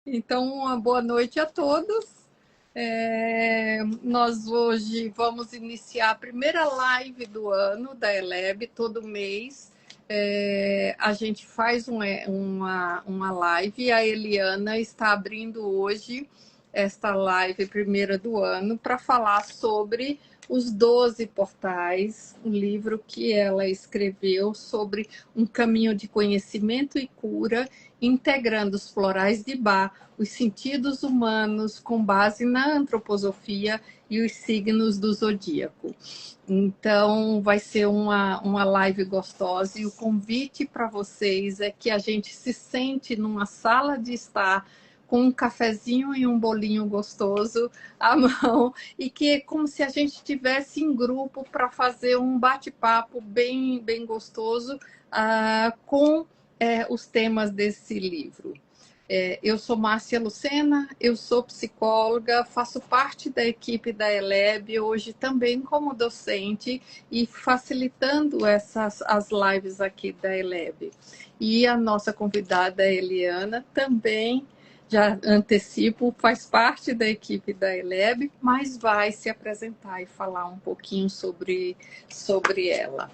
Então, uma boa noite a todos. Nós hoje vamos iniciar a primeira live do ano da ELEB, todo mês. A gente faz uma live, a Eliana está abrindo hoje esta live primeira do ano para falar sobre os 12 portais, um livro que ela escreveu sobre um caminho de conhecimento e cura, integrando os florais de Bach, os sentidos humanos com base na antroposofia e os signos do zodíaco. Então, vai ser uma live gostosa e o convite para vocês é que a gente se sente numa sala de estar com um cafezinho e um bolinho gostoso à mão e que é como se a gente estivesse em grupo para fazer um bate-papo bem, bem gostoso com os temas desse livro. Eu sou Márcia Lucena, eu sou psicóloga, faço parte da equipe da ELEB, hoje também como docente e facilitando as lives aqui da ELEB. E a nossa convidada Eliana também, já antecipo, faz parte da equipe da ELEB, mas vai se apresentar e falar um pouquinho sobre ela.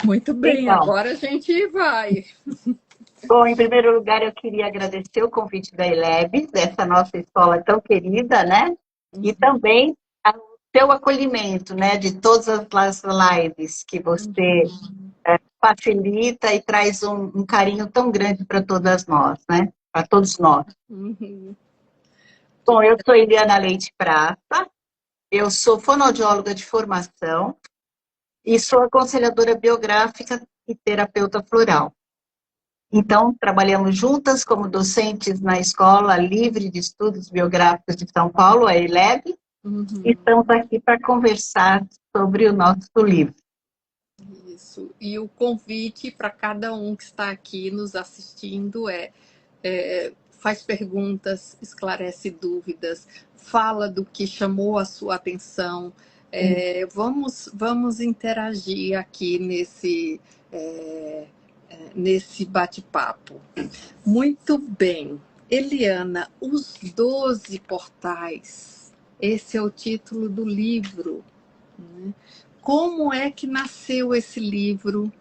Muito bem, Então, agora a gente vai. bom, em primeiro lugar, eu queria agradecer o convite da ELEB, dessa nossa escola tão querida, né? E também o seu acolhimento, né? De todas as lives que você facilita e traz um carinho tão grande para todas nós, né? Para todos nós. Uhum. Bom, eu sou Eliana Leite Prata, eu sou fonoaudióloga de formação e sou aconselhadora biográfica e terapeuta floral. Então, trabalhamos juntas como docentes na Escola Livre de Estudos Biográficos de São Paulo, a ELEB, e estamos aqui para conversar sobre o nosso livro. Isso. E o convite para cada um que está aqui nos assistindo faz perguntas, esclarece dúvidas, fala do que chamou a sua atenção. Vamos interagir aqui nesse bate-papo. Muito bem. Eliana, os 12 portais, esse é o título do livro, né? Como é que nasceu esse livro?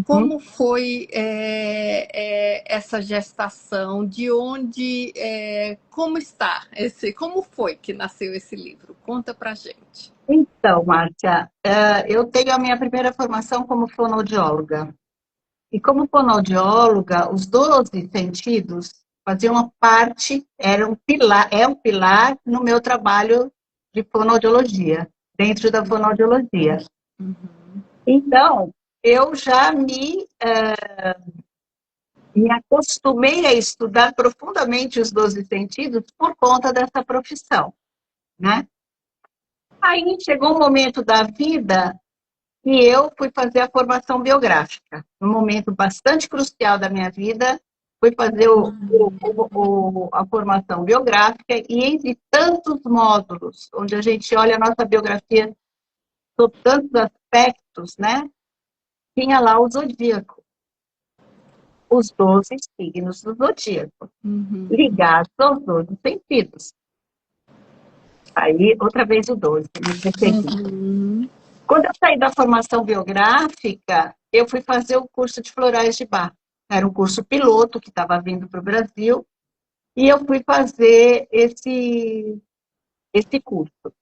Como foi essa gestação? De onde, como está como foi que nasceu esse livro? Conta pra gente. Então, Márcia, eu tenho a minha primeira formação como fonoaudióloga. E como fonoaudióloga, os 12 sentidos faziam parte, é um pilar no meu trabalho de fonoaudiologia, dentro da fonoaudiologia. Então, eu já me acostumei a estudar profundamente os 12 sentidos por conta dessa profissão, né? Aí chegou um momento da vida e eu fui fazer a formação biográfica. Um momento bastante crucial da minha vida, fui fazer a formação biográfica e entre tantos módulos, onde a gente olha a nossa biografia sob tantos aspectos, né? Tinha lá o zodíaco, os 12 signos do zodíaco, ligados aos 12 sentidos. Aí, outra vez o 12, me percebi. Quando eu saí da formação biográfica, eu fui fazer o curso de florais de Bach. Era um curso piloto que estava vindo para o Brasil, e eu fui fazer esse curso.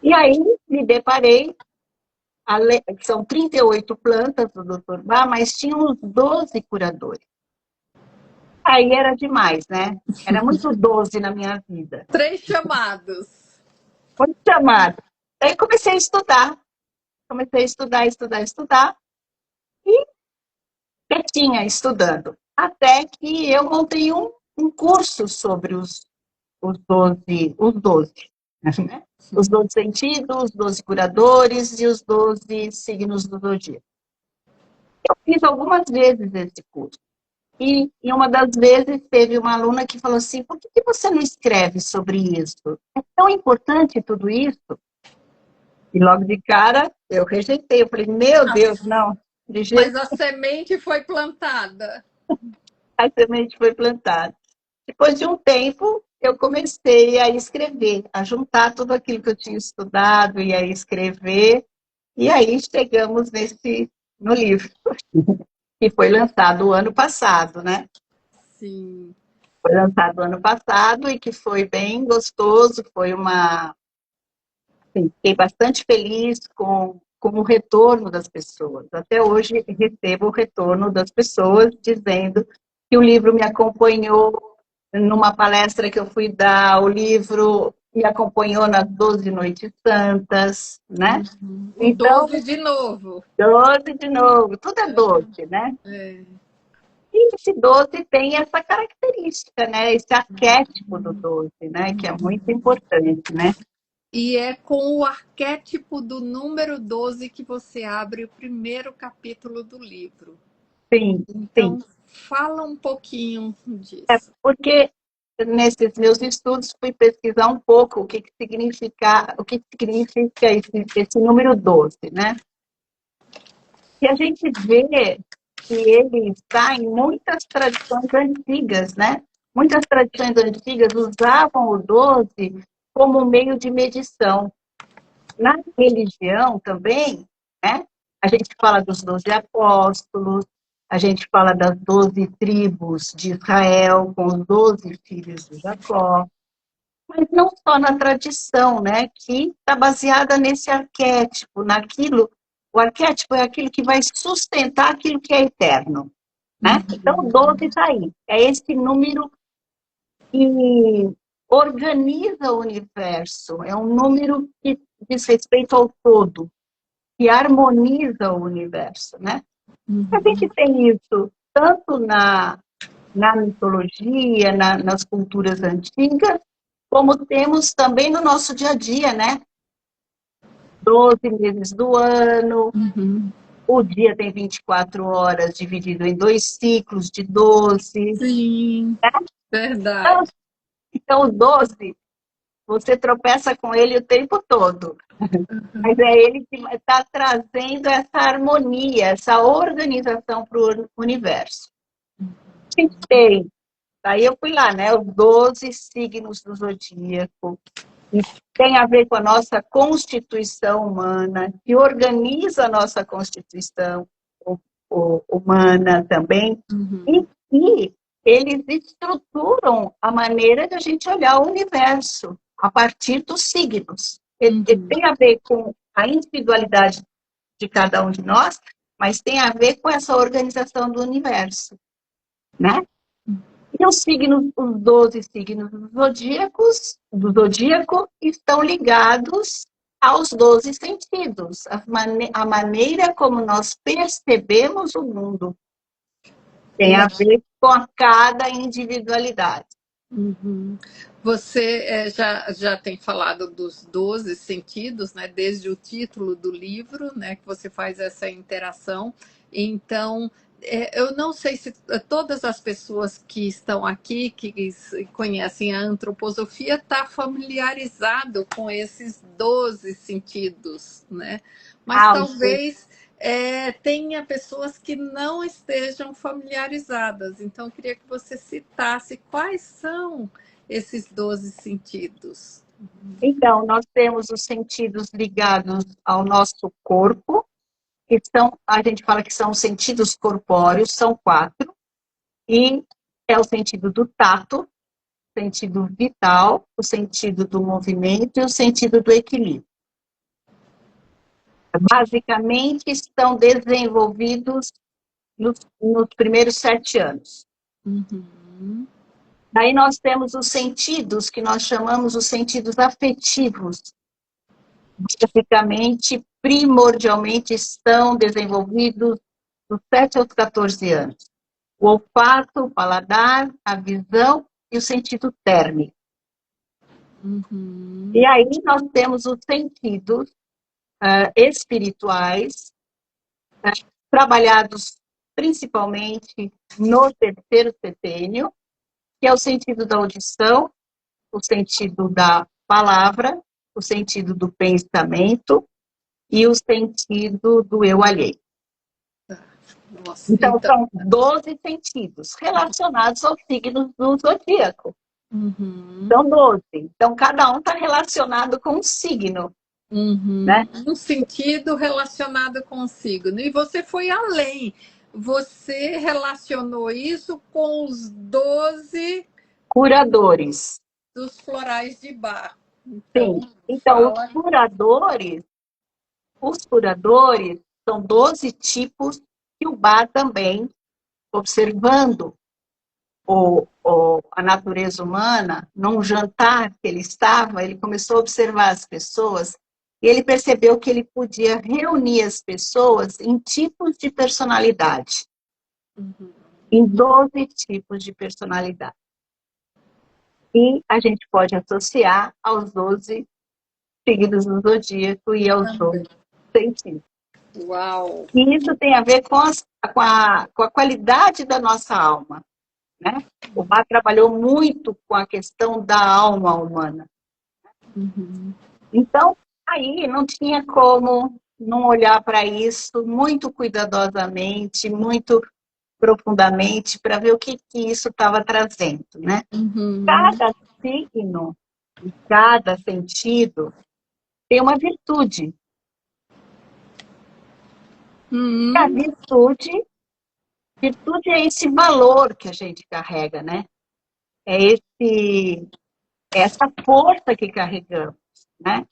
E aí, me deparei, são 38 plantas do Dr. Bach, mas tinha uns 12 curadores. Aí era demais, né? Era muito 12 na minha vida. 3 chamados. Muito chamado. Aí comecei a estudar. Comecei a estudar. E quietinha, estudando. Até que eu montei um curso sobre os 12, né? Os 12 sentidos, os 12 curadores e os 12 signos do zodíaco. Eu fiz algumas vezes esse curso. E uma das vezes teve uma aluna que falou assim, por que você não escreve sobre isso? É tão importante tudo isso? E logo de cara, eu rejeitei. Eu falei, meu Deus, não. De jeito Mas a semente foi plantada. a semente foi plantada. Depois de um tempo, eu comecei a escrever, a juntar tudo aquilo que eu tinha estudado e a escrever. E aí chegamos no livro, que foi lançado o ano passado, né? Sim. Foi lançado ano passado e que foi bem gostoso, assim, fiquei bastante feliz com o retorno das pessoas. Até hoje recebo o retorno das pessoas dizendo que o livro me acompanhou numa palestra que eu fui dar, o livro me acompanhou nas 12 Noites Santas, né? O Então, 12 de novo. 12 de novo, tudo é 12, né? É. E esse 12 tem essa característica, né? Esse arquétipo do 12, né? Que é muito importante, né? E é com o arquétipo do número 12 que você abre o primeiro capítulo do livro. Sim, sim. Então, fala um pouquinho disso. Porque nesses meus estudos fui pesquisar um pouco o que significa esse número 12, né? E a gente vê que ele está em muitas tradições antigas, né? Muitas tradições antigas usavam o 12 como meio de medição. Na religião também, né? A gente fala dos 12 apóstolos, a gente fala das 12 tribos de Israel, com os 12 filhos de Jacó, mas não só na tradição, né? Que está baseada nesse arquétipo, naquilo. O arquétipo é aquilo que vai sustentar aquilo que é eterno, né? Então, o 12 está aí. É esse número que organiza o universo, é um número que diz respeito ao todo, que harmoniza o universo, né? A gente tem isso tanto na mitologia, nas culturas antigas, como temos também no nosso dia a dia, né? 12 meses do ano, o dia tem 24 horas, dividido em 2 ciclos de 12. Sim, Então, verdade. então, o 12, você tropeça com ele o tempo todo. Mas é ele que está trazendo essa harmonia, essa organização para o universo. A gente tem, aí eu fui lá, né? Os 12 signos do zodíaco, e tem a ver com a nossa constituição humana, que organiza a nossa constituição humana também, e eles estruturam a maneira de a gente olhar o universo a partir dos signos. Ele tem a ver com a individualidade de cada um de nós, mas tem a ver com essa organização do universo, né? E os 12 signos do zodíaco estão ligados aos 12 sentidos, a maneira como nós percebemos o mundo. Tem a ver com cada individualidade. Você já tem falado dos 12 sentidos, né? Desde o título do livro, né? Que você faz essa interação. Então, eu não sei se todas as pessoas que estão aqui, que conhecem a antroposofia, está familiarizado com esses 12 sentidos, né? Mas talvez tenha pessoas que não estejam familiarizadas. Então, eu queria que você citasse quais são esses 12 sentidos. Então, nós temos os sentidos ligados ao nosso corpo, que são, a gente fala que são os sentidos corpóreos, são 4, e é o sentido do tato, o sentido vital, o sentido do movimento e o sentido do equilíbrio. Basicamente, estão desenvolvidos nos primeiros 7 anos. Daí nós temos os sentidos, que nós chamamos os sentidos afetivos. Basicamente, primordialmente, estão desenvolvidos dos 7 aos 14 anos. O olfato, o paladar, a visão e o sentido térmico. E aí nós temos os sentidos espirituais, trabalhados principalmente no terceiro setênio, que é o sentido da audição, o sentido da palavra, o sentido do pensamento e o sentido do eu alheio. Nossa, Então, então. são 12 sentidos relacionados ao signo do zodíaco. Uhum, São 12. Então, cada um está relacionado com um signo, né? uhum. Um sentido relacionado com o signo. E você foi além. Você relacionou isso com os 12 Curadores. dos florais de Bach. Sim. Então, Então, fala. os curadores são 12 tipos que o Bach também, observando a natureza humana, num jantar que ele estava, ele começou a observar as pessoas e ele percebeu que ele podia reunir as pessoas em tipos de personalidade, Uhum. em 12 tipos de personalidade. E a gente pode associar aos 12 signos do zodíaco e aos 12 Também. sentidos. Uau! E isso tem a ver com a qualidade da nossa alma, né? O Bach trabalhou muito com a questão da alma humana. Uhum. Então, aí não tinha como não olhar para isso muito cuidadosamente, muito profundamente, para ver o que isso estava trazendo, né? Uhum. Cada signo e cada sentido tem uma virtude. E a Uhum. virtude é esse valor que a gente carrega, né? É essa força que carregamos, né?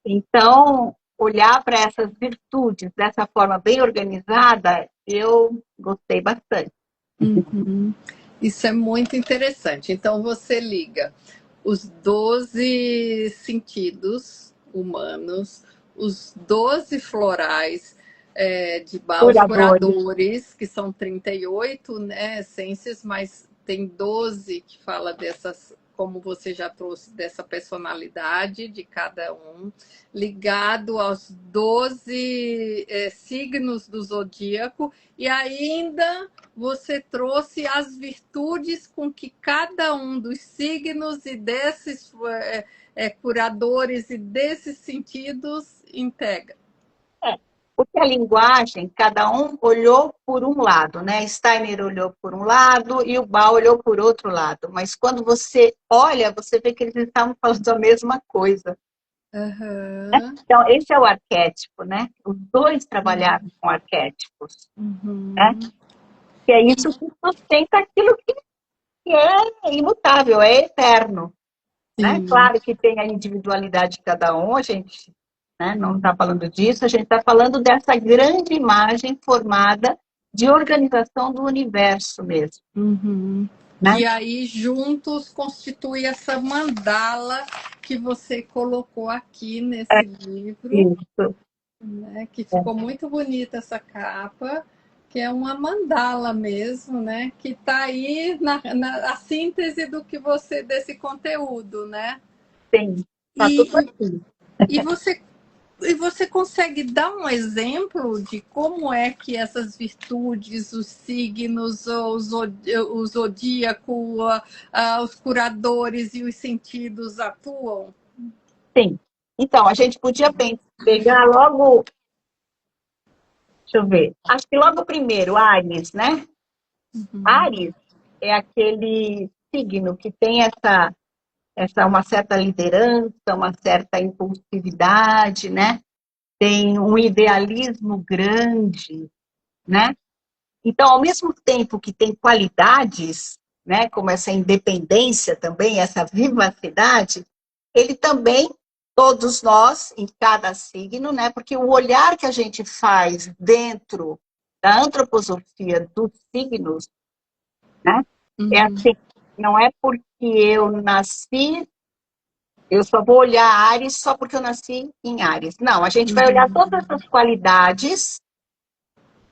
Então, olhar para essas virtudes dessa forma bem organizada, eu gostei bastante. Uhum. Isso é muito interessante. Então, você liga os 12 sentidos humanos, os 12 florais de Bach, os Curadores, curadores, que são 38, né, essências, mas tem 12 que fala dessas, como você já trouxe, dessa personalidade de cada um, ligado aos 12 signos do zodíaco, e ainda você trouxe as virtudes com que cada um dos signos e desses curadores e desses sentidos integra. é, porque a linguagem, cada um olhou por um lado, né? Steiner olhou por um lado e o Bach olhou por outro lado. Mas quando você olha, você vê que eles estavam falando a mesma coisa. Né? Uhum, Então, esse é o arquétipo, né? Os dois trabalharam com arquétipos, né? uhum, Que é isso que sustenta aquilo que é imutável, é eterno. Né? sim. Claro que tem a individualidade de cada um, a gente, né, não está falando disso, a gente está falando dessa grande imagem formada de organização do universo mesmo. Uhum. Né? Que aí juntos constitui essa mandala que você colocou aqui É nesse livro, isso. né? Que É. ficou muito bonita essa capa, que é uma mandala mesmo, né? Que está aí na a síntese do que você desse conteúdo, né? Tem, está tudo E, aqui. e você e você consegue dar um exemplo de como é que essas virtudes, os signos, o zodíaco, os curadores e os sentidos atuam? Tem. Então, a gente podia pegar logo, deixa eu ver, acho que logo primeiro, Áries, né? Uhum, Áries é aquele signo que tem essa uma certa liderança, uma certa impulsividade, né? Tem um idealismo grande, né? Então, ao mesmo tempo que tem qualidades, né, como essa independência também, essa vivacidade, ele também, todos nós, em cada signo, né, porque o olhar que a gente faz dentro da antroposofia dos signos, né, é uhum, assim, não é porque eu nasci, eu só vou olhar Áries só porque eu nasci em Áries. Não, a gente vai olhar uhum, todas as qualidades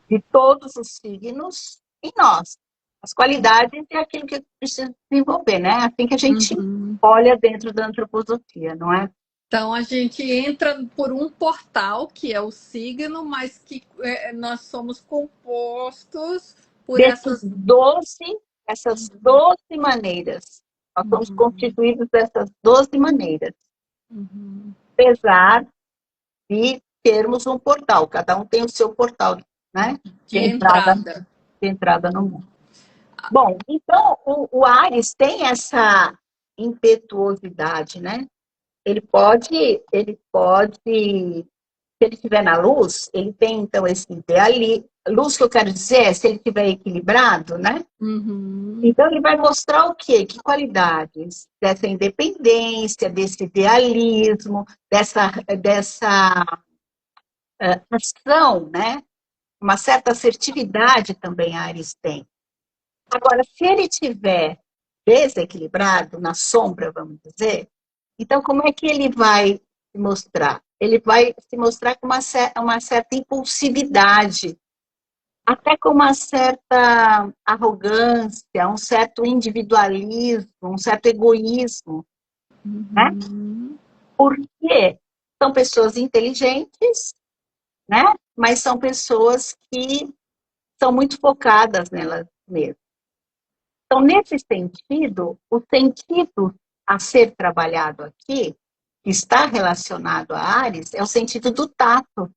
de todos os signos em nós. As qualidades é aquilo que precisa desenvolver, né? Assim que a gente uhum. olha dentro da antroposofia, não é? Então a gente entra por um portal que é o signo, mas que nós somos compostos por Desses essas. 12, essas 12 maneiras. Nós somos Uhum, constituídos dessas 12 maneiras. uhum, Apesar de termos um portal, cada um tem o seu portal né? De entrada. De entrada no mundo. Bom, então o Áries tem essa impetuosidade, né? Se ele estiver na luz, ele tem, então, esse idealismo. Luz que eu quero dizer é se ele estiver equilibrado, né? Uhum. Então, ele vai mostrar o quê? Que qualidades? Dessa independência, desse idealismo, dessa ação, né? Uma certa assertividade também a Áries tem. Agora, se ele estiver desequilibrado, na sombra, vamos dizer, então como é que ele vai se mostrar? Ele vai se mostrar com uma certa impulsividade, até com uma certa arrogância, um certo individualismo, um certo egoísmo, né? Uhum. Porque são pessoas inteligentes, né? Mas são pessoas que são muito focadas nelas mesmas. Então, nesse sentido, o sentido a ser trabalhado aqui, que está relacionado a Áries, é o sentido do tato.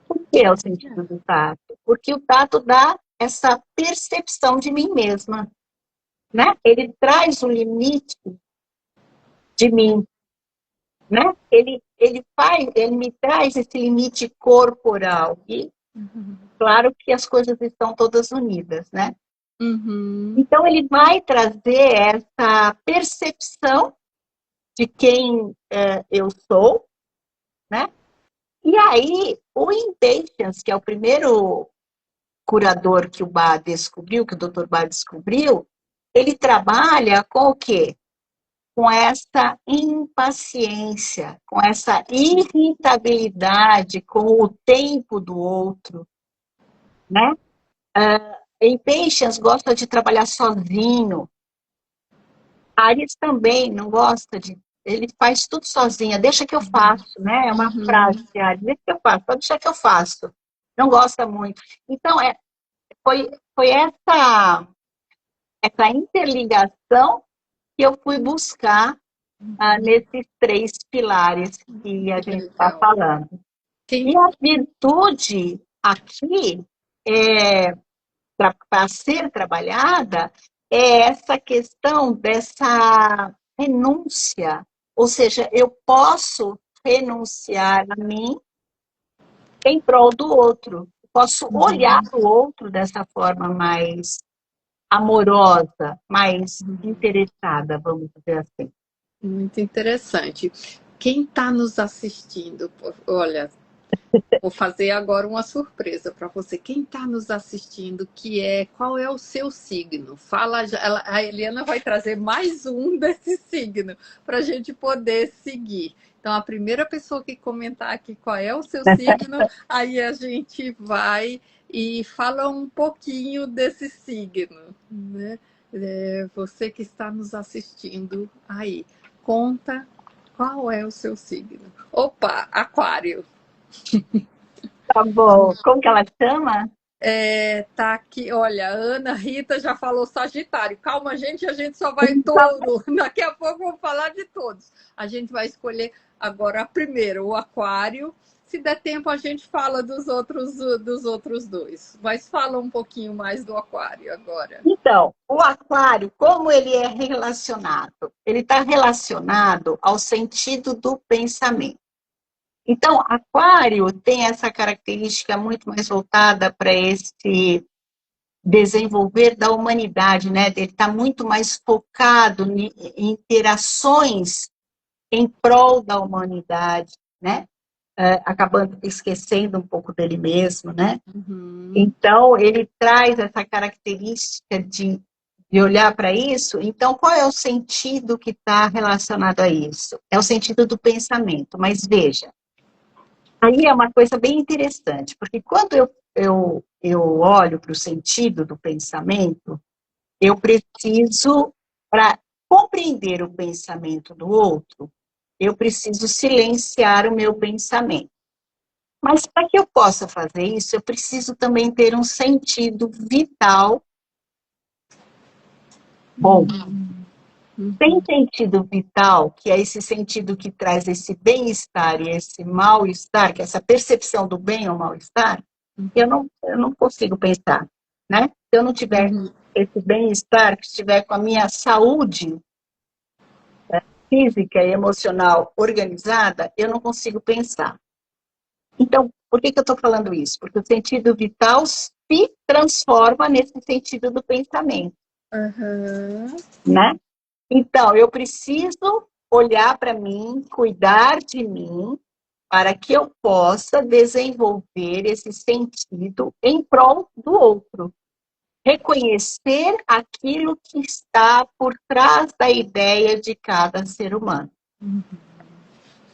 Por que é o sentido do tato? Porque o tato dá essa percepção de mim mesma, né? Ele traz o limite de mim, né? Ele me traz esse limite corporal. E, claro que as coisas estão todas unidas, né? Uhum. Então, ele vai trazer essa percepção de quem eu sou, né? E aí, o Impatience, que é o primeiro curador que o Bach descobriu, que o Dr. Bach descobriu, ele trabalha com o quê? Com essa impaciência, com essa irritabilidade com o tempo do outro, né? Impatience gosta de trabalhar sozinho. Aries também não gosta de... Ele faz tudo sozinha, deixa que eu faço, né? É uma frase de Aries, deixa que eu faço, pode deixar que eu faço. Não gosta muito. Então, foi essa interligação que eu fui buscar nesses três pilares que a gente está Legal. falando. E a virtude aqui, para ser trabalhada, é essa questão dessa renúncia. Ou seja, eu posso renunciar a mim em prol do outro. Posso olhar para o outro dessa forma mais amorosa, mais interessada, vamos dizer assim. Muito interessante. Quem está nos assistindo, olha, vou fazer agora uma surpresa para você. Quem está nos assistindo, qual é o seu signo? Fala, a Eliana vai trazer mais um desse signo para a gente poder seguir. Então, a primeira pessoa que comentar aqui qual é o seu signo, aí a gente vai e fala um pouquinho desse signo, né? Você que está nos assistindo aí, conta qual é o seu signo. Opa, Aquário. Tá bom. Como que ela chama? Tá aqui, olha, Ana Rita já falou Sagitário. Calma, gente, a gente só vai touro. Daqui a pouco vamos falar de todos. A gente vai escolher agora primeiro o Aquário. Se der tempo, a gente fala dos outros dois. Mas fala um pouquinho mais do Aquário agora. Então, o aquário, como ele é relacionado? Ele está relacionado ao sentido do pensamento. Então, aquário tem essa característica muito mais voltada para esse desenvolver da humanidade, né? Ele está muito mais focado em interações em prol da humanidade, né? Acabando esquecendo um pouco dele mesmo, né? Uhum. Então, ele traz essa característica de olhar para isso. Então, qual é o sentido que está relacionado a isso? É o sentido do pensamento. Mas veja, aí é uma coisa bem interessante, porque quando eu olho para o sentido do pensamento, eu preciso, para compreender o pensamento do outro, eu preciso silenciar o meu pensamento. Mas para que eu possa fazer isso, eu preciso também ter um sentido vital bom. Tem sentido vital, que é esse sentido que traz esse bem-estar e esse mal-estar, que é essa percepção do bem ou mal-estar, Eu não consigo pensar, né? Se eu não tiver Uhum. esse bem-estar, que estiver com a minha saúde física e emocional organizada, eu não consigo pensar. Então, por que eu estou falando isso? Porque o sentido vital se transforma nesse sentido do pensamento, Uhum. né? Então, eu preciso olhar para mim, cuidar de mim, para que eu possa desenvolver esse sentido em prol do outro. Reconhecer aquilo que está por trás da ideia de cada ser humano.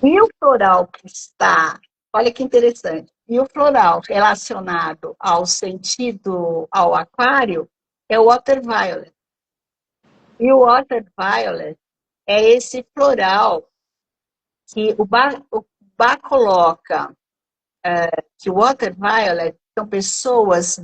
E o floral que está, olha que interessante, e o floral relacionado ao sentido, ao aquário, é o water violet. E o water violet é esse floral que o Bach coloca, que o water violet são pessoas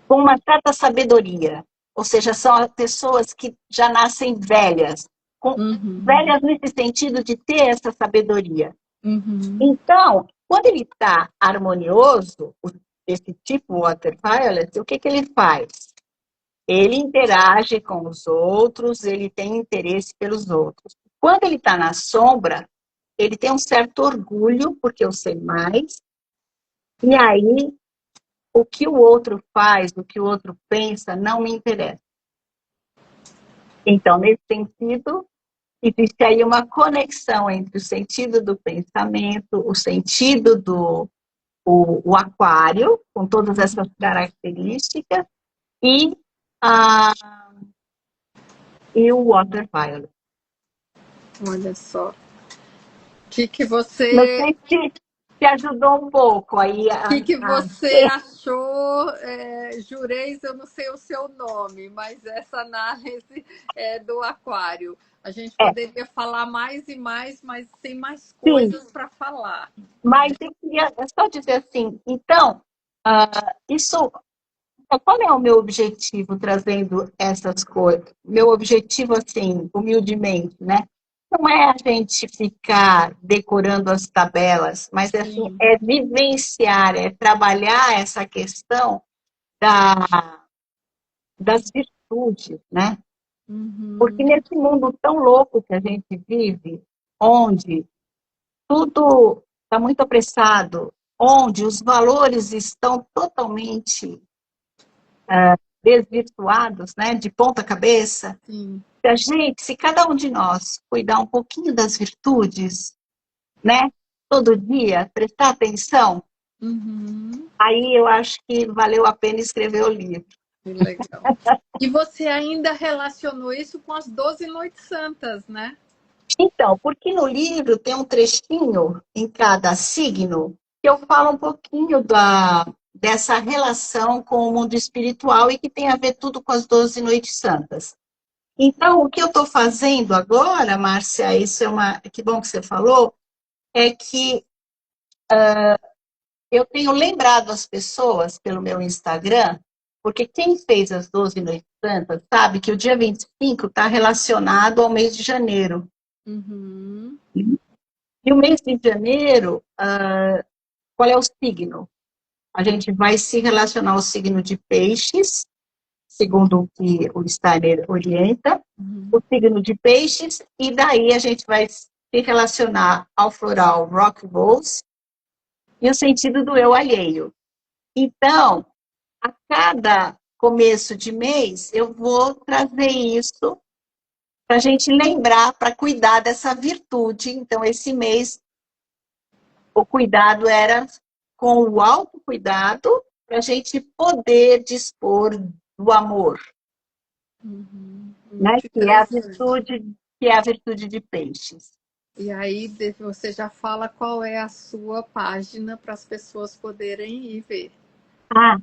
com uma certa sabedoria, ou seja, são pessoas que já nascem velhas, Uhum. velhas nesse sentido de ter essa sabedoria. Uhum. Então, quando ele está harmonioso, esse tipo water violet, o que ele faz? Ele interage com os outros, ele tem interesse pelos outros. Quando ele está na sombra, ele tem um certo orgulho, porque eu sei mais, e aí o que o outro faz, o que o outro pensa, não me interessa. Então, nesse sentido, existe aí uma conexão entre o sentido do pensamento, o sentido do o aquário, com todas essas características, e, a, e o water violet. Olha só. Que Não você sei se te ajudou um pouco aí que você achou? Jureis, eu não sei o seu nome, mas essa análise do aquário. A gente é, poderia falar mais e mais, mas tem mais sim, coisas para falar. mas eu queria só dizer assim, então, isso, qual é o meu objetivo trazendo essas coisas? Meu objetivo, assim, humildemente, né? Não é a gente ficar decorando as tabelas, mas assim, Sim. é vivenciar, é trabalhar essa questão da, das virtudes, né? Porque Uhum. nesse mundo tão louco que a gente vive, onde tudo está muito apressado, onde os valores estão totalmente desvirtuados, né, de ponta cabeça, Sim. se cada um de nós cuidar um pouquinho das virtudes, né, todo dia, prestar atenção, Uhum. aí eu acho que valeu a pena escrever o livro. Que legal. E você ainda relacionou isso com as 12 Noites Santas, né? Então, porque no livro tem um trechinho em cada signo que eu falo um pouquinho dessa relação com o mundo espiritual e que tem a ver tudo com as 12 Noites Santas. Então, o que eu estou fazendo agora, Márcia, isso é que bom que você falou, é que eu tenho lembrado as pessoas pelo meu Instagram, porque quem fez as 12 Noites Santas sabe que o dia 25 está relacionado ao mês de janeiro. Uhum. E o mês de janeiro, qual é o signo? A gente vai se relacionar ao signo de peixes, segundo o que o Steiner orienta, o Uhum. signo de peixes, e daí a gente vai se relacionar ao floral rock rose e o sentido do eu alheio. Então, a cada começo de mês, eu vou trazer isso para a gente lembrar, para cuidar dessa virtude. Então, esse mês, o cuidado era com o autocuidado, para a gente poder dispor do amor, Uhum. né? Muito interessante. Que é a virtude de peixes. E aí você já fala qual é a sua página para as pessoas poderem ir ver. Ah,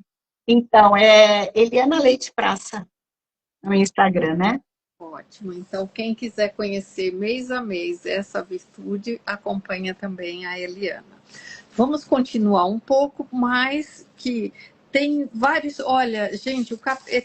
então, é Eliana Leite Praça no Instagram, né? Ótimo. Então, quem quiser conhecer mês a mês essa virtude, acompanha também a Eliana. Vamos continuar um pouco mais que tem vários. Olha, gente,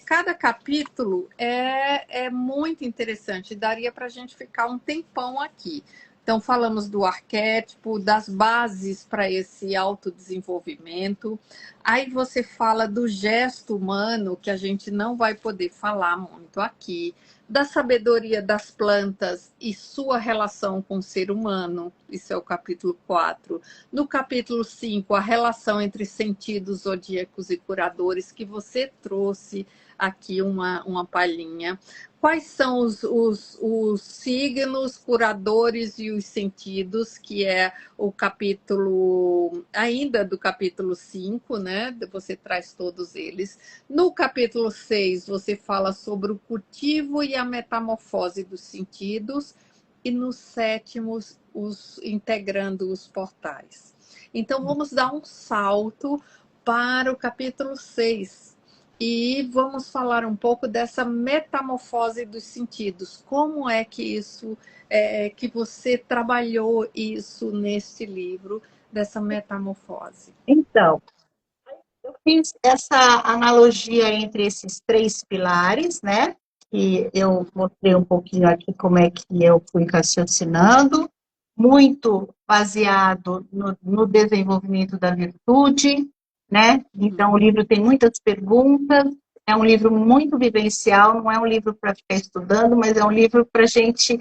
cada capítulo é muito interessante. Daria para a gente ficar um tempão aqui. Então, falamos do arquétipo, das bases para esse autodesenvolvimento. Aí você fala do gesto humano, que a gente não vai poder falar muito aqui, da sabedoria das plantas e sua relação com o ser humano, isso é o capítulo 4. No capítulo 5, a relação entre sentidos zodíacos e curadores, que você trouxe aqui uma palhinha. Quais são os signos, curadores e os sentidos, que é o capítulo, ainda do capítulo 5, né? Você traz todos eles. No capítulo 6, você fala sobre o cultivo e a metamorfose dos sentidos. E no sétimo, integrando os portais. Então, vamos dar um salto para o capítulo 6 e vamos falar um pouco dessa metamorfose dos sentidos. Como é que isso, que você trabalhou isso neste livro, dessa metamorfose? Então, eu fiz essa analogia entre esses 3 pilares, né? Que eu mostrei um pouquinho aqui como é que eu fui raciocinando, muito baseado no desenvolvimento da virtude, né? Então, o livro tem muitas perguntas, é um livro muito vivencial, não é um livro para ficar estudando, mas é um livro para a gente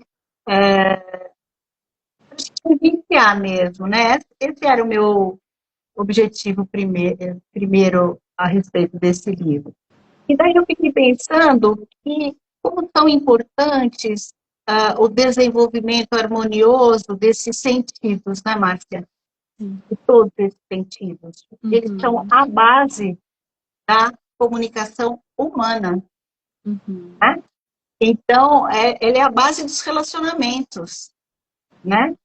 vivenciar mesmo, né? Esse era o meu objetivo primeiro a respeito desse livro. E daí eu fiquei pensando que como são importantes o desenvolvimento harmonioso desses sentidos, né, Márcia? De todos esses sentidos. Eles são a base da comunicação humana. Né? Então, ele é a base dos relacionamentos, né?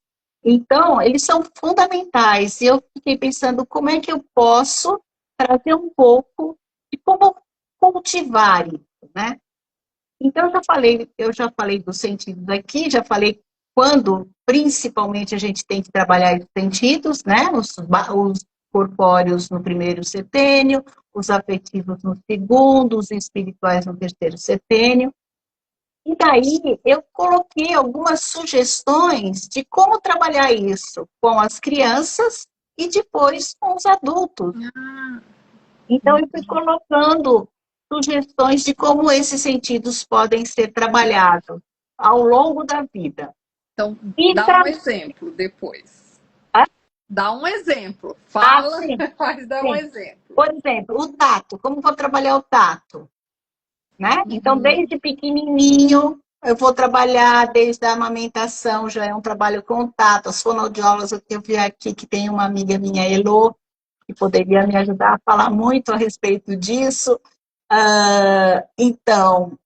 Então, eles são fundamentais. E eu fiquei pensando como é que eu posso trazer um pouco de como cultivar isso, né? Então, eu já falei dos sentidos aqui, já falei quando, principalmente, a gente tem que trabalhar os sentidos, né? Os corpóreos no primeiro setênio, os afetivos no segundo, os espirituais no terceiro setênio. E daí eu coloquei algumas sugestões de como trabalhar isso com as crianças e depois com os adultos. Então eu fui colocando sugestões de como esses sentidos podem ser trabalhados ao longo da vida. Então, dá um exemplo depois. Dá um exemplo. Fala, mas dá um exemplo. Por exemplo, o tato. Como vou trabalhar o tato? Né? Então, desde pequenininho, eu vou trabalhar desde a amamentação, já é um trabalho com tato. As fonoaudiólogas, eu vi aqui que tem uma amiga minha, Elô, que poderia me ajudar a falar muito a respeito disso. Então,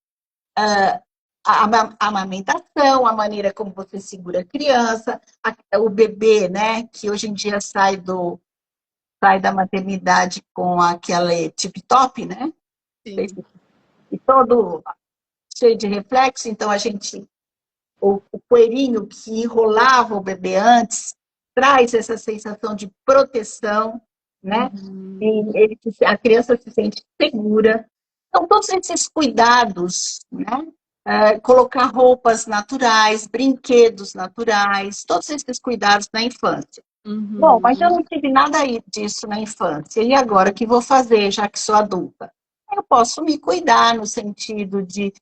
a amamentação, a maneira como você segura a criança, o bebê, né, que hoje em dia sai da maternidade com aquele tip-top, né? Sim. E todo cheio de reflexo, então o coelhinho que enrolava o bebê antes, traz essa sensação de proteção, né? E a criança se sente segura. Então, todos esses cuidados, né? Colocar roupas naturais, brinquedos naturais, todos esses cuidados na infância. Bom, mas eu não tive nada disso na infância. E agora o que vou fazer, já que sou adulta? Eu posso me cuidar no sentido de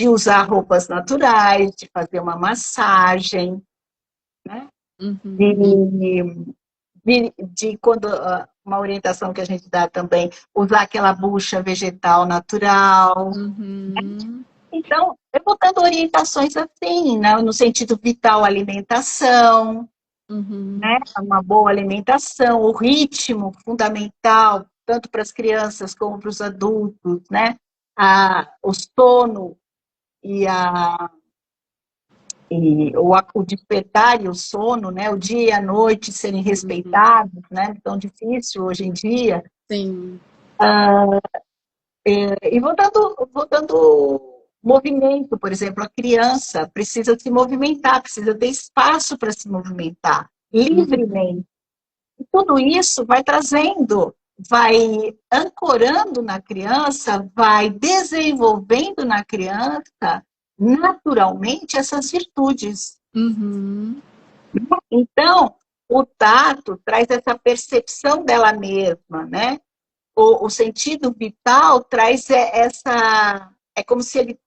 usar roupas naturais, de fazer uma massagem, né? De quando uma orientação que a gente dá também, usar aquela bucha vegetal natural. Né? Então, eu vou dando orientações assim, né? No sentido vital, alimentação, né? Uma boa alimentação, o ritmo fundamental, tanto para as crianças como para os adultos, né? O sono e o despertar e o sono, né? O dia e a noite serem respeitados, né? Tão difícil hoje em dia. Sim. E vou dando movimento, por exemplo, a criança precisa se movimentar, precisa ter espaço para se movimentar livremente. E tudo isso vai trazendo, vai ancorando na criança, vai desenvolvendo na criança naturalmente essas virtudes. Então, o tato traz essa percepção dela mesma, né? O sentido vital traz essa... É como se ele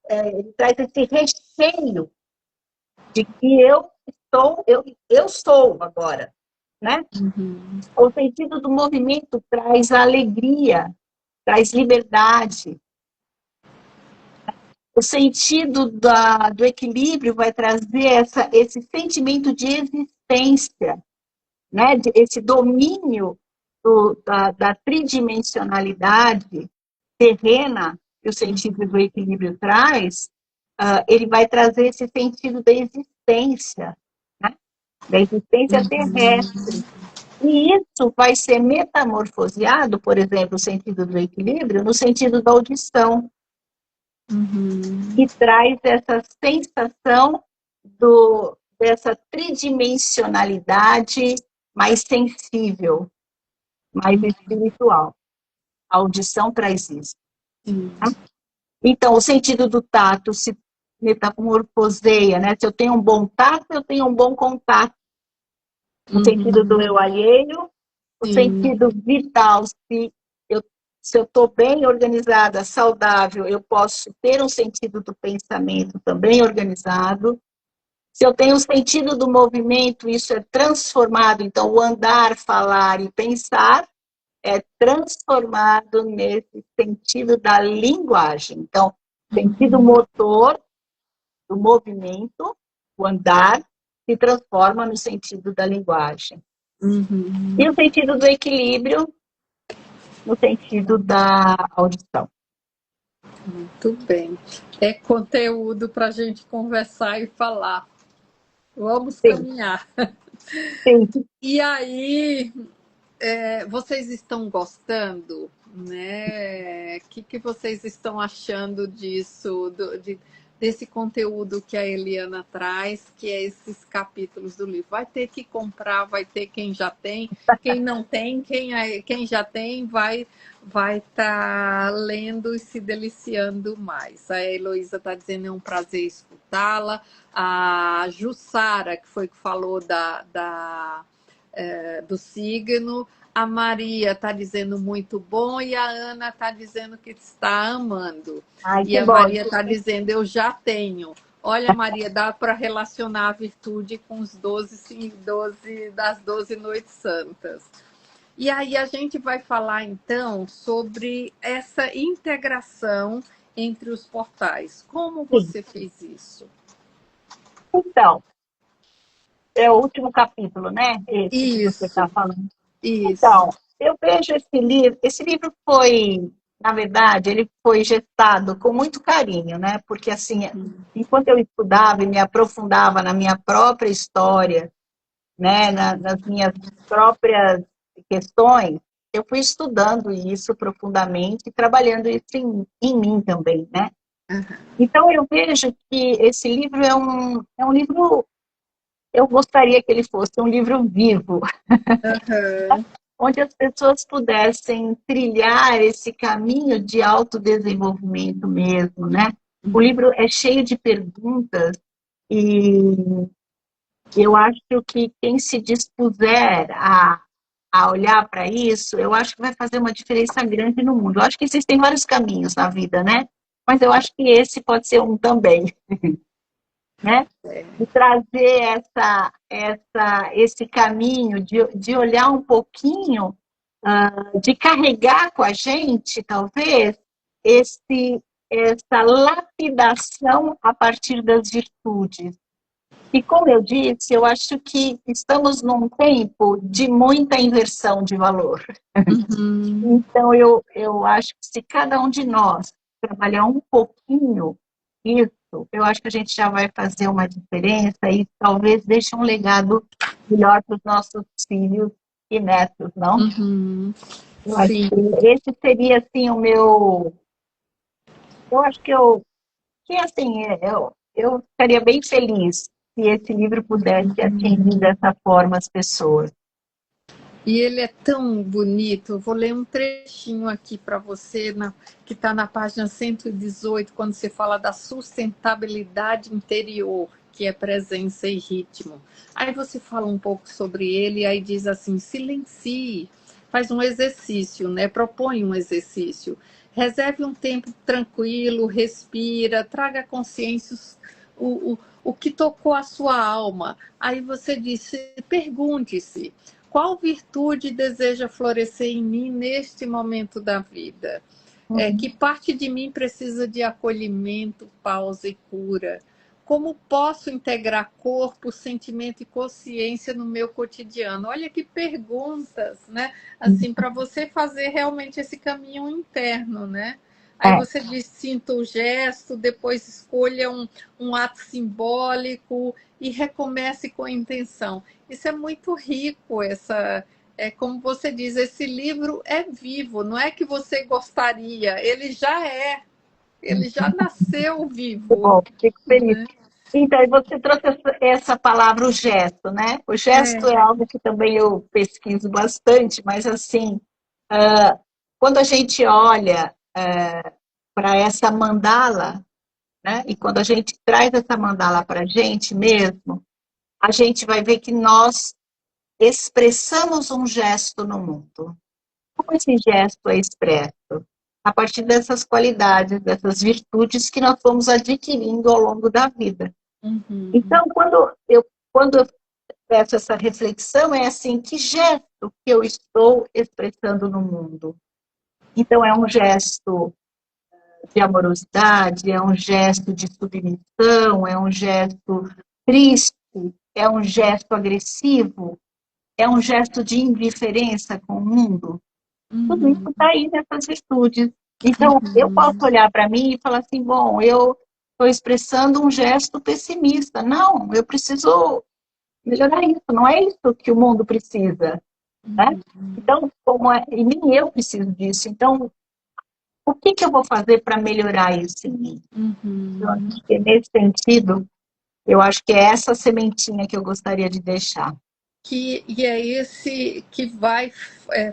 traz esse recheio de que eu sou agora, né? Uhum. O sentido do movimento traz alegria, traz liberdade. O sentido do equilíbrio vai trazer esse sentimento de existência, né? Esse domínio da tridimensionalidade terrena que o sentido do equilíbrio traz, ele vai trazer esse sentido da existência, né? Da existência terrestre. E isso vai ser metamorfoseado, por exemplo, o sentido do equilíbrio, no sentido da audição, Uhum. que traz essa sensação dessa tridimensionalidade mais sensível, mais espiritual. A audição traz isso. Sim. Tá? Então, o sentido do tato se metamorfoseia, né? Se eu tenho um bom tato, eu tenho um bom contato. O sentido do Uhum. eu alheio, o Sim. sentido vital, eu se eu estou bem organizada, saudável, eu posso ter um sentido do pensamento também organizado. Se eu tenho o sentido do movimento, isso é transformado. Então, o andar, falar e pensar é transformado nesse sentido da linguagem. Então, sentido motor do movimento, o andar, se transforma no sentido da linguagem. Uhum. E o sentido do equilíbrio, no sentido da audição. Muito bem. É conteúdo para a gente conversar e falar. Vamos Sim, caminhar. sim. E aí, vocês estão gostando, né? O que vocês estão achando disso, desse conteúdo que a Eliana traz, que é esses capítulos do livro? Vai ter que comprar, vai ter quem já tem, quem não tem, quem já tem vai estar lendo e se deliciando mais. A Heloísa está dizendo é um prazer escutá-la. A Jussara, que foi que falou do signo. A Maria está dizendo muito bom e a Ana está dizendo que está amando. Ai, E que a bom. Maria está dizendo, eu já tenho. Olha, Maria, dá para relacionar a virtude com os 12, sim, 12 das 12 noites santas. E aí a gente vai falar então sobre essa integração entre os portais. Como Sim. você fez isso? Então, é o último capítulo, né? Esse que você está Isso, falando. isso. Então, eu vejo esse livro foi, na verdade, ele foi gestado com muito carinho, né? Porque, assim, enquanto eu estudava e me aprofundava na minha própria história, né, nas minhas próprias questões, eu fui estudando isso profundamente e trabalhando isso em mim também, né? Então, eu vejo que esse livro é um livro, eu gostaria que ele fosse um livro vivo, Uhum. onde as pessoas pudessem trilhar esse caminho de autodesenvolvimento mesmo, né? O livro é cheio de perguntas e eu acho que quem se dispuser a olhar para isso, eu acho que vai fazer uma diferença grande no mundo. Eu acho que existem vários caminhos na vida, né? Mas eu acho que esse pode ser um também, né? De trazer esse caminho, de olhar um pouquinho, de carregar com a gente, talvez, essa lapidação a partir das virtudes. E, como eu disse, eu acho que estamos num tempo de muita inversão de valor. Uhum. Então, eu acho que se cada um de nós trabalhar um pouquinho isso, eu acho que a gente já vai fazer uma diferença e talvez deixe um legado melhor para os nossos filhos e netos, não? Uhum. Eu acho Sim. que esse seria, assim, o meu... Eu acho que assim, eu ficaria bem feliz se esse livro pudesse atingir dessa forma as pessoas. E ele é tão bonito. Eu vou ler um trechinho aqui para você, que está na página 118, quando você fala da sustentabilidade interior. que é presença e ritmo. Aí você fala um pouco sobre ele, aí diz assim, silencie, faz um exercício, né? Propõe um exercício. Reserve um tempo tranquilo, respira, traga consciência o que tocou a sua alma. Aí você disse, pergunte-se, qual virtude deseja florescer em mim neste momento da vida? Que parte de mim precisa de acolhimento, pausa e cura? Como posso integrar corpo, sentimento e consciência no meu cotidiano? Olha que perguntas, né? Assim, para você fazer realmente esse caminho interno, né? Aí É, você diz, sinta o gesto, depois escolha um ato simbólico e recomece com intenção. Isso é muito rico, como você diz, esse livro é vivo, não é que você gostaria, ele já nasceu que vivo, bom, fico feliz. né? Então, e você trouxe essa palavra, o gesto, né? O gesto é É. algo que também eu pesquiso bastante, mas assim, quando a gente olha para essa mandala, né? E quando a gente traz essa mandala para a gente mesmo, a gente vai ver que nós expressamos um gesto no mundo. Como esse gesto é expresso? A partir dessas qualidades, dessas virtudes que nós fomos adquirindo ao longo da vida. Uhum, Então, quando eu peço essa reflexão, é assim, que gesto que eu estou expressando no mundo? Então, é um gesto de amorosidade, é um gesto de submissão, é um gesto triste, é um gesto agressivo, é um gesto de indiferença com o mundo. Tudo isso uhum, está aí nessas virtudes. Então, eu posso uhum, olhar para mim e falar assim, bom, eu estou expressando um gesto pessimista. Não, eu preciso melhorar isso, não é isso que o mundo precisa, né? Então, e nem eu preciso disso. Então, o que que eu vou fazer para melhorar isso em mim? Eu acho uhum. que nesse sentido, eu acho que é essa sementinha que eu gostaria de deixar. E é esse que vai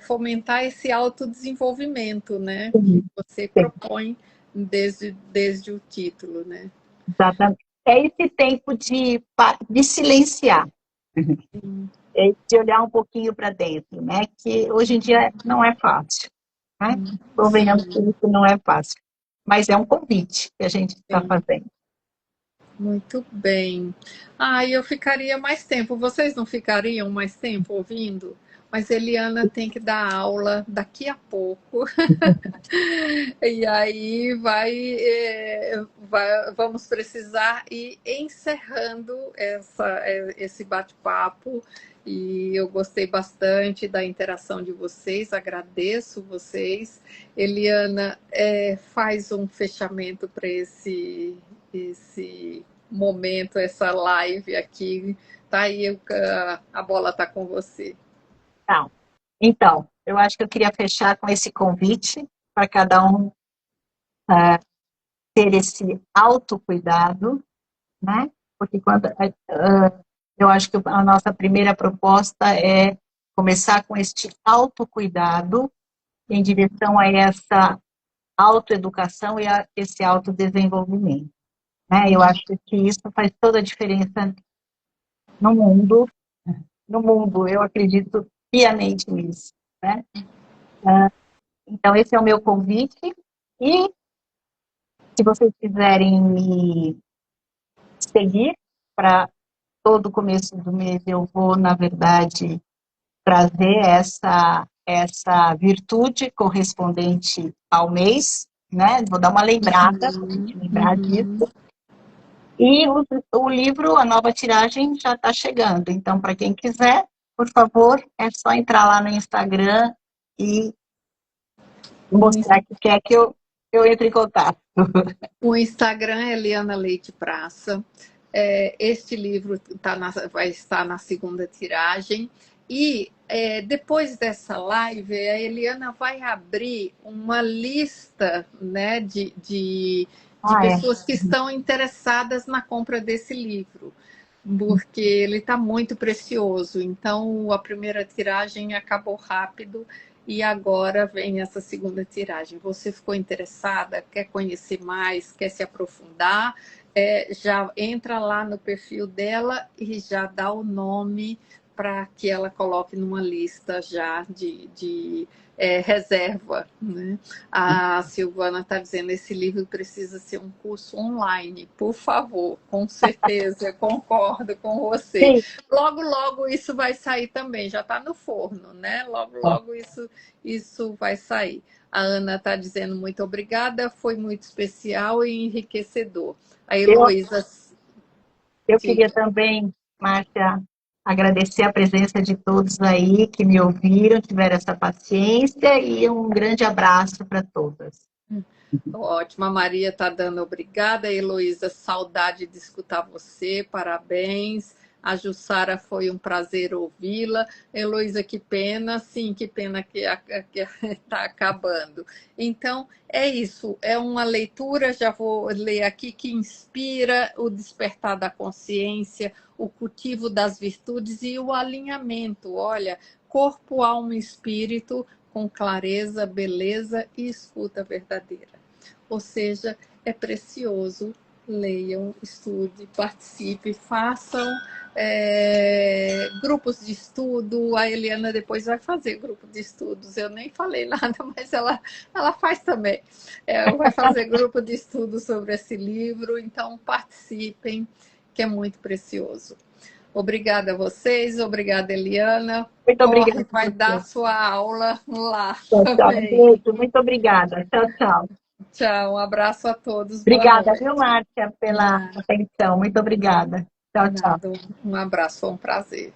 fomentar esse autodesenvolvimento, né? Que Sim, você sim, propõe desde o título, né? exatamente. É esse tempo de silenciar, de olhar um pouquinho para dentro, né? Que hoje em dia não é fácil, né? Convenhamos que Sim, isso não é fácil, mas é um convite que a gente está sim. fazendo. Muito bem. Ah, eu ficaria mais tempo. Vocês não ficariam mais tempo ouvindo? Mas Eliana tem que dar aula daqui a pouco. E aí vamos precisar ir encerrando esse bate-papo. E eu gostei bastante da interação de vocês, agradeço vocês. Eliana, faz um fechamento para esse momento, essa live aqui. Tá aí, a bola está com você. Não. Então, eu acho que eu queria fechar com esse convite para cada um ter esse autocuidado, né? Porque eu acho que a nossa primeira proposta é começar com este autocuidado em direção a essa autoeducação e a esse autodesenvolvimento, né? Eu acho que isso faz toda a diferença no mundo, eu acredito piamente nisso, né? Então, esse é o meu convite. E se vocês quiserem me seguir, para todo começo do mês eu vou, na verdade, trazer essa virtude correspondente ao mês, né? Vou dar uma lembrada, para a gente lembrar disso. Uhum. E o livro, a nova tiragem, já está chegando. Então, para quem quiser, por favor, é só entrar lá no Instagram e mostrar que quer que eu entre em contato. O Instagram é Eliana Leite Praça. Este livro vai estar na segunda tiragem. E depois dessa live, a Eliana vai abrir uma lista, né, de Ah, é. pessoas que estão interessadas na compra desse livro, porque ele está muito precioso. Então, a primeira tiragem acabou rápido e agora vem essa segunda tiragem. Você ficou interessada? Quer conhecer mais? Quer se aprofundar? Já entra lá no perfil dela e já dá o nome para que ela coloque numa lista já de reserva, né? A Silvana está dizendo, esse livro precisa ser um curso online, por favor, com certeza, eu concordo com você. Sim. Logo, logo isso vai sair também, já está no forno, né? Logo, logo isso vai sair. A Ana está dizendo muito obrigada, foi muito especial e enriquecedor. A Eu, Heloísa, eu queria diga. também, Márcia, agradecer a presença de todos aí que me ouviram, tiveram essa paciência e um grande abraço para todas. Ótimo, a Maria está dando obrigada. Heloísa, saudade de escutar você, parabéns. A Jussara, foi um prazer ouvi-la. Heloísa, que pena, sim, que pena que está acabando. Então, é isso, é uma leitura, já vou ler aqui, que inspira o despertar da consciência, o cultivo das virtudes e o alinhamento. Olha, corpo, alma e espírito com clareza, beleza e escuta verdadeira. Ou seja, é precioso. Leiam, estude, participe, façam grupos de estudo. A Eliana depois vai fazer grupo de estudos. Eu nem falei nada, mas ela faz também. Vai fazer grupo de estudo sobre esse livro. Então, participem, que é muito precioso. Obrigada a vocês, obrigada, Eliana. Muito obrigada Corre, a vai dar você. sua aula lá Tchau, tchau. Um também. beijo. Muito obrigada. Tchau, tchau. Tchau, um abraço a todos, boa Obrigada, viu, noite. Márcia, pela Nada, atenção. Muito obrigada. Tchau, tchau. nada, um abraço, foi um prazer.